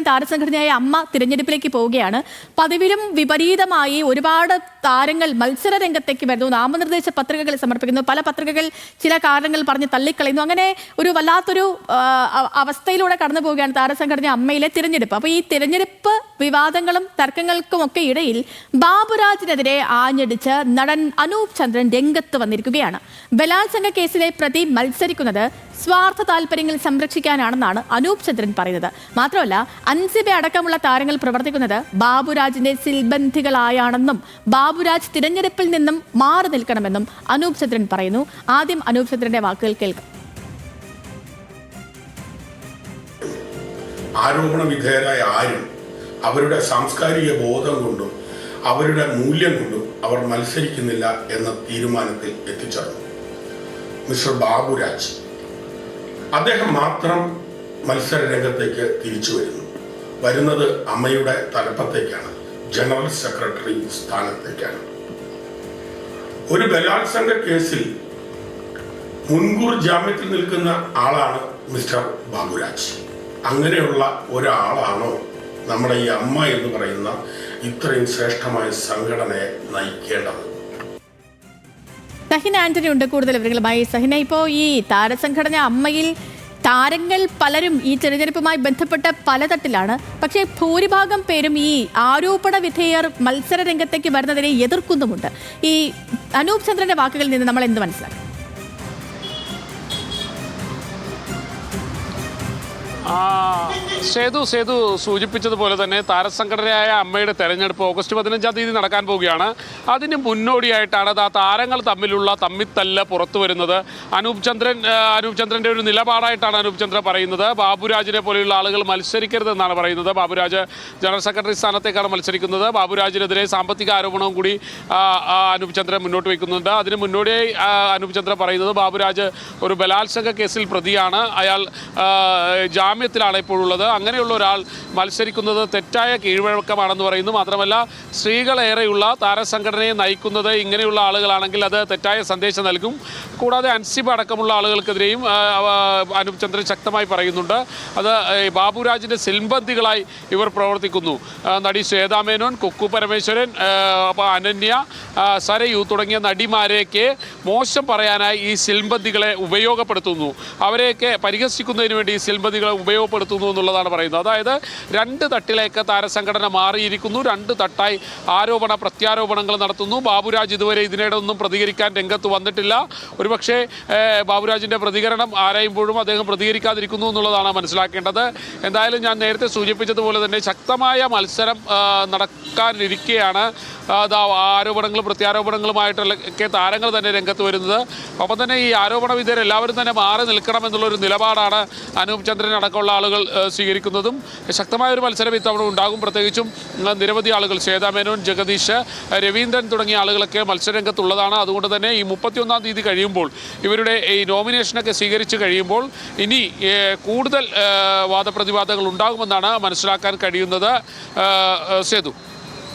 താരസംഘടനയായ അമ്മ തിരഞ്ഞെടുപ്പിലേക്ക് പോവുകയാണ്. പതിവിലും വിപരീതമായി ഒരുപാട് താരങ്ങൾ മത്സര രംഗത്തേക്ക് വരുന്നു, നാമനിർദ്ദേശ പത്രികകൾ സമർപ്പിക്കുന്നു. പല പത്രികകൾ ചില കാരണങ്ങൾ പറഞ്ഞ് തള്ളിക്കളയുന്നു. അങ്ങനെ ഒരു വല്ലാത്തൊരു അവസ്ഥയിലൂടെ കടന്നു പോവുകയാണ് താരസംഘടന അമ്മയിലെ തിരഞ്ഞെടുപ്പ്. അപ്പോൾ ഈ തിരഞ്ഞെടുപ്പ് വിവാദങ്ങളും തർക്കങ്ങൾക്കും ഒക്കെ ഇടയിൽ ബാബുരാജിനെതിരെ ആഞ്ഞടിച്ച് നടൻ അനൂപ് ചന്ദ്രൻ രംഗത്ത് വന്നിരിക്കുകയാണ്. ബലാത്സംഗ കേസിലെ പ്രതി മത്സരിക്കുന്നത് സ്വാർത്ഥ താല്പര്യങ്ങൾ സംരക്ഷിക്കാനാണെന്നാണ് അനൂപ് ചന്ദ്രൻ പറയുന്നത്. മാത്രമല്ല, അൻസിബ അടക്കമുള്ള താരങ്ങൾ പ്രവർത്തിക്കുന്നത് ബാബുരാജിന്റെ സിൽബന്ധികളായാണെന്നും ബാബുരാജ് തിരഞ്ഞെടുപ്പിൽ നിന്നും മാറി നിൽക്കണമെന്നും അനൂപ് ചന്ദ്രൻ പറയുന്നു. ആദ്യം അനൂപ് ചന്ദ്രന്റെ വാക്കുകൾ കേൾക്കാം. ആരോപണ വിധേയരായ ആരും അവരുടെ സാംസ്കാരിക ബോധം കൊണ്ടും അവരുടെ മൂല്യം കൊണ്ടും അവർ മത്സരിക്കുന്നില്ല എന്ന തീരുമാനത്തിൽ എത്തിച്ചേർന്നു. മിസ്റ്റർ ബാബുരാജ് അദ്ദേഹം മാത്രം മത്സര രംഗത്തേക്ക് തിരിച്ചു വരുന്നത് അമ്മയുടെ തലപ്പത്തേക്കാണ്, ജനറൽ സെക്രട്ടറി സ്ഥാനത്തേക്കാണ്. ഒരു ബലാത്സംഗ കേസിൽ മുൻകൂർ ജാമ്യത്തിൽ നിൽക്കുന്ന ആളാണ് മിസ്റ്റർ ബാബുരാജ്. അങ്ങനെയുള്ള ഒരാളാണോ നമ്മുടെ ഈ അമ്മ എന്ന് പറയുന്ന ഇത്രയും ശ്രേഷ്ഠമായ സംഘടനയെ നയിക്കേണ്ടത്? സഹിന ആന്റണി ഉണ്ട് കൂടുതൽ വിവരങ്ങളുമായി. സഹിന, ഇപ്പോൾ ഈ താരസംഘടന അമ്മയിൽ താരങ്ങൾ പലരും ഈ തെരഞ്ഞെടുപ്പുമായി ബന്ധപ്പെട്ട് പല തട്ടിലാണ്. പക്ഷേ ഭൂരിഭാഗം പേരും ഈ ആരോപണ വിധേയർ മത്സര രംഗത്തേക്ക് വരുന്നതിനെ എതിർക്കുന്നുമുണ്ട്. ഈ അനൂപ് ചന്ദ്രന്റെ വാക്കുകളിൽ നിന്ന് നമ്മൾ എന്ത് മനസ്സിലാക്കും? സേതു സൂചിപ്പിച്ചതുപോലെ തന്നെ താരസംഘടനയായ അമ്മയുടെ തെരഞ്ഞെടുപ്പ് ഓഗസ്റ്റ് 15-ാം തീയതി നടക്കാൻ പോവുകയാണ്. അതിന് മുന്നോടിയായിട്ടാണ് താരങ്ങൾ തമ്മിലുള്ള തമ്മിത്തല്ല് പുറത്തു വരുന്നത്. അനൂപ് ചന്ദ്രൻ്റെ ഒരു നിലപാടായിട്ടാണ് അനൂപ് ചന്ദ്രൻ പറയുന്നത്. ബാബുരാജിനെ പോലെയുള്ള ആളുകൾ മത്സരിക്കരുതെന്നാണ് പറയുന്നത്. ബാബുരാജ് ജനറൽ സെക്രട്ടറി സ്ഥാനത്തേക്കാണ് മത്സരിക്കുന്നത്. ബാബുരാജിനെതിരെ സാമ്പത്തിക ആരോപണവും കൂടി അനൂപ് ചന്ദ്രൻ മുന്നോട്ട് വയ്ക്കുന്നുണ്ട്. അതിന് മുന്നോടിയായി അനൂപ് ചന്ദ്രൻ പറയുന്നത് ബാബുരാജ് ഒരു ബലാത്സംഗ കേസിൽ പ്രതിയാണ്, അയാൾ ജാമ്യത്തിലാണ് ഇപ്പോഴുള്ളത്. അങ്ങനെയുള്ള ഒരാൾ മത്സരിക്കുന്നത് തെറ്റായ കീഴ്വഴക്കമാണെന്ന് പറയുന്നു. മാത്രമല്ല, സ്ത്രീകളേറെയുള്ള താരസംഘടനയെ നയിക്കുന്നത് ഇങ്ങനെയുള്ള ആളുകളാണെങ്കിൽ അത് തെറ്റായ സന്ദേശം നൽകും. കൂടാതെ അൻസിബ അടക്കമുള്ള ആളുകൾക്കെതിരെയും അനൂപ് ചന്ദ്രൻ ശക്തമായി പറയുന്നുണ്ട്. അത് ബാബുരാജിൻ്റെ സിൽബന്ധികളായി ഇവർ പ്രവർത്തിക്കുന്നു. നടി ശ്വേതാ മേനോൻ, കുക്കു പരമേശ്വരൻ, അനന്യ, സരയു തുടങ്ങിയ നടിമാരെയൊക്കെ മോശം പറയാനായി ഈ സിൽബന്ധികളെ ഉപയോഗപ്പെടുത്തുന്നു. അവരെയൊക്കെ പരിഹസിക്കുന്നതിന് വേണ്ടി ഈ സിൽബന്ധികളെ ഉപയോഗപ്പെടുത്തുന്നു എന്നുള്ളതാണ് പറയുന്നത്. അതായത് രണ്ട് തട്ടിലേക്ക് താരസംഘടന മാറിയിരിക്കുന്നു. രണ്ട് തട്ടായി ആരോപണ പ്രത്യാരോപണങ്ങൾ നടത്തുന്നു. ബാബുരാജ് ഇതുവരെ ഇതിനിടെ ഒന്നും പ്രതികരിക്കാൻ രംഗത്ത് വന്നിട്ടില്ല. ഒരുപക്ഷെ ബാബുരാജിൻ്റെ പ്രതികരണം ആരായുമ്പോഴും അദ്ദേഹം പ്രതികരിക്കാതിരിക്കുന്നു എന്നുള്ളതാണ് മനസ്സിലാക്കേണ്ടത്. എന്തായാലും ഞാൻ നേരത്തെ സൂചിപ്പിച്ചതുപോലെ തന്നെ ശക്തമായ മത്സരം നടക്കാനിരിക്കെയാണ് ആരോപണങ്ങളും പ്രത്യാരോപണങ്ങളുമായിട്ടൊക്കെ താരങ്ങൾ തന്നെ രംഗത്ത് വരുന്നത്. ഒപ്പം തന്നെ ഈ ആരോപണ വിധേയർ എല്ലാവരും തന്നെ മാറി നിൽക്കണമെന്നുള്ളൊരു നിലപാടാണ് അനൂപ് ചന്ദ്രൻ അടക്കമുള്ള ആളുകൾ സ്വീകരിക്കുന്നതും. ശക്തമായൊരു മത്സരം ഇത്തവണ ഉണ്ടാകും. പ്രത്യേകിച്ചും നിരവധി ആളുകൾ, ശ്വേതാ മേനോൻ, ജഗദീഷ്, രവീന്ദ്രൻ തുടങ്ങിയ ആളുകളൊക്കെ മത്സരരംഗത്തുള്ളതാണ്. അതുകൊണ്ട് തന്നെ ഈ 31-ാം തീയതി കഴിയുമ്പോൾ, ഇവരുടെ ഈ നോമിനേഷനൊക്കെ സ്വീകരിച്ച് കഴിയുമ്പോൾ ഇനി കൂടുതൽ വാദപ്രതിവാദങ്ങൾ ഉണ്ടാകുമെന്നാണ് മനസ്സിലാക്കാൻ കഴിയുന്നത്. സേതു.